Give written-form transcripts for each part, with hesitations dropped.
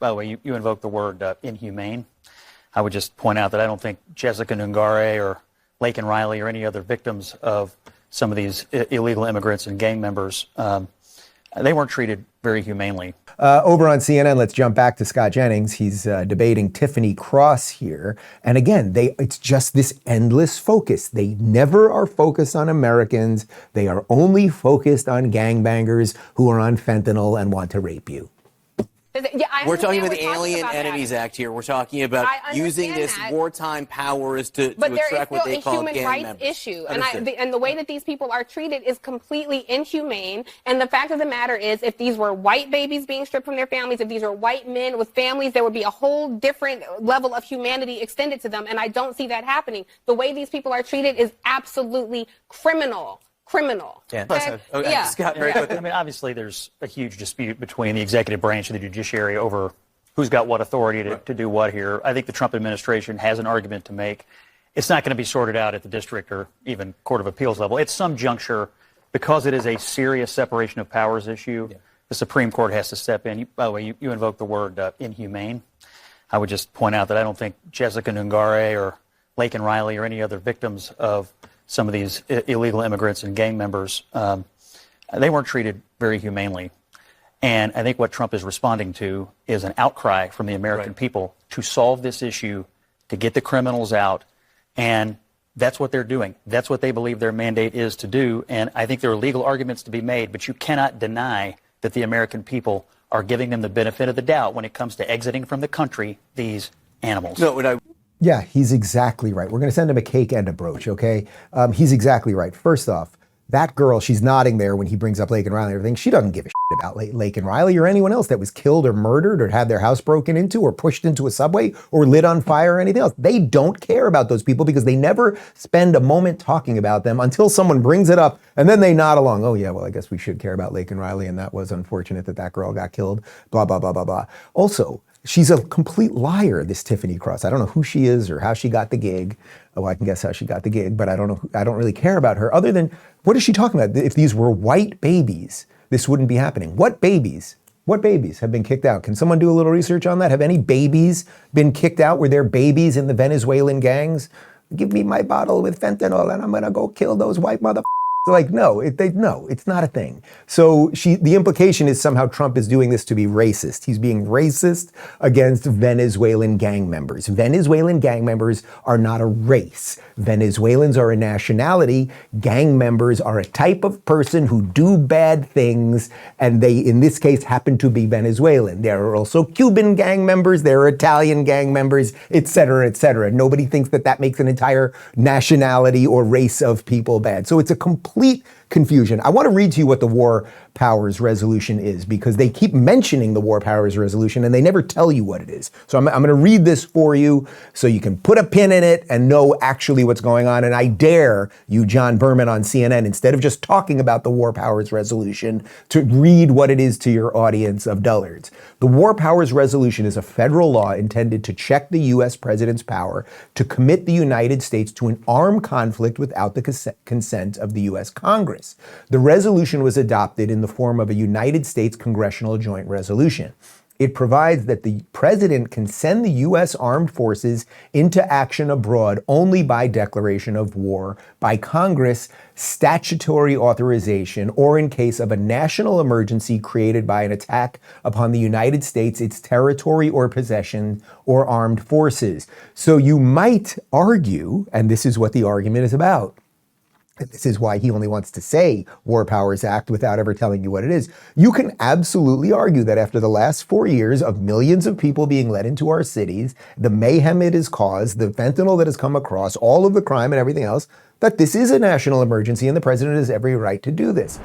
by the way, you invoked the word inhumane. I would just point out that I don't think Jessica Nungare or Laken Riley or any other victims of some of these illegal immigrants and gang members, they weren't treated very humanely. Over on CNN, let's jump back to Scott Jennings. He's debating Tiffany Cross here. And again, it's just this endless focus. They never are focused on Americans. They are only focused on gangbangers who are on fentanyl and want to rape you. Yeah, we're talking about the Alien Enemies Act here. We're talking about using this wartime powers to extract what they call gang members. But there is still a human rights issue. And the way that these people are treated is completely inhumane. And the fact of the matter is, if these were white babies being stripped from their families, if these were white men with families, there would be a whole different level of humanity extended to them. And I don't see that happening. The way these people are treated is absolutely criminal. Yeah. Yeah. Scott, very quickly. I mean, obviously, there's a huge dispute between the executive branch and the judiciary over who's got what authority to do what here. I think the Trump administration has an argument to make. It's not going to be sorted out at the district or even Court of Appeals level. At some juncture, because it is a serious separation of powers issue, the Supreme Court has to step in. By the way, you invoked the word inhumane. I would just point out that I don't think Jessica Nungare or Laken Riley or any other victims of some of these illegal immigrants and gang members, they weren't treated very humanely. And I think what Trump is responding to is an outcry from the American people to solve this issue, to get the criminals out. And that's what they're doing. That's what they believe their mandate is to do. And I think there are legal arguments to be made, but you cannot deny that the American people are giving them the benefit of the doubt when it comes to exiting from the country these animals. Yeah, he's exactly right. We're going to send him a cake and a brooch, okay? He's exactly right. First off, that girl, she's nodding there when he brings up Laken Riley and everything. She doesn't give a shit about Laken Riley or anyone else that was killed or murdered or had their house broken into or pushed into a subway or lit on fire or anything else. They don't care about those people because they never spend a moment talking about them until someone brings it up and then they nod along. Oh, yeah, well, I guess we should care about Laken Riley, and that was unfortunate that girl got killed, blah, blah, blah, blah, blah. Also, she's a complete liar, this Tiffany Cross. I don't know who she is or how she got the gig. Oh, I can guess how she got the gig, but I don't know. I don't really care about her other than, what is she talking about? If these were white babies, this wouldn't be happening. What babies? What babies have been kicked out? Can someone do a little research on that? Have any babies been kicked out? Were there babies in the Venezuelan gangs? Give me my bottle with fentanyl and I'm gonna go kill those white motherfuckers. Like, no, it's not a thing. So the implication is somehow Trump is doing this to be racist. He's being racist against Venezuelan gang members. Venezuelan gang members are not a race. Venezuelans are a nationality. Gang members are a type of person who do bad things, and they, in this case, happen to be Venezuelan. There are also Cuban gang members, there are Italian gang members, et cetera, et cetera. Nobody thinks that makes an entire nationality or race of people bad. So it's a complete confusion. I want to read to you what the War Powers Resolution is, because they keep mentioning the War Powers Resolution and they never tell you what it is. So I'm going to read this for you so you can put a pin in it and know actually what's going on. And I dare you, John Berman on CNN, instead of just talking about the War Powers Resolution, to read what it is to your audience of dullards. The War Powers Resolution is a federal law intended to check the U.S. president's power to commit the United States to an armed conflict without the consent of the U.S. Congress. The resolution was adopted in the form of a United States Congressional Joint Resolution. It provides that the president can send the U.S. armed forces into action abroad only by declaration of war, by Congress, statutory authorization, or in case of a national emergency created by an attack upon the United States, its territory or possession, or armed forces. So you might argue, and this is what the argument is about, and this is why he only wants to say War Powers Act without ever telling you what it is. You can absolutely argue that after the last 4 years of millions of people being let into our cities, the mayhem it has caused, the fentanyl that has come across, all of the crime and everything else, that this is a national emergency and the president has every right to do this.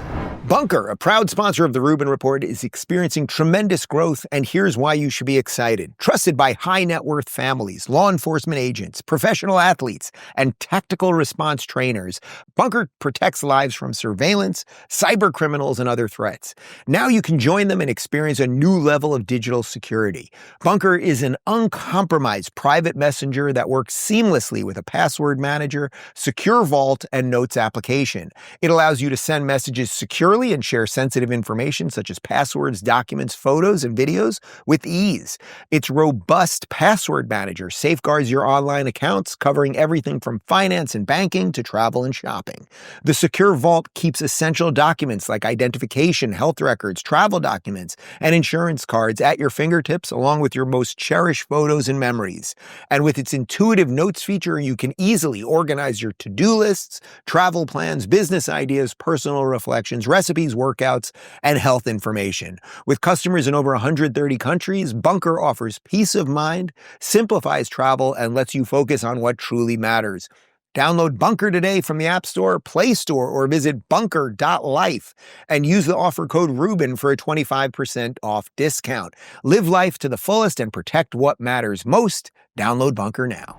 Bunker, a proud sponsor of the Rubin Report, is experiencing tremendous growth, and here's why you should be excited. Trusted by high net worth families, law enforcement agents, professional athletes, and tactical response trainers, Bunker protects lives from surveillance, cyber criminals, and other threats. Now you can join them and experience a new level of digital security. Bunker is an uncompromised private messenger that works seamlessly with a password manager, secure vault, and notes application. It allows you to send messages securely securely and share sensitive information such as passwords, documents, photos, and videos with ease. Its robust password manager safeguards your online accounts, covering everything from finance and banking to travel and shopping. The Secure Vault keeps essential documents like identification, health records, travel documents, and insurance cards at your fingertips, along with your most cherished photos and memories. And with its intuitive notes feature, you can easily organize your to-do lists, travel plans, business ideas, personal reflections, recipes, workouts, and health information. With customers in over 130 countries, Bunker offers peace of mind, simplifies travel, and lets you focus on what truly matters. Download Bunker today from the App Store, Play Store, or visit bunker.life and use the offer code Rubin for a 25% off discount. Live life to the fullest and protect what matters most. Download Bunker now.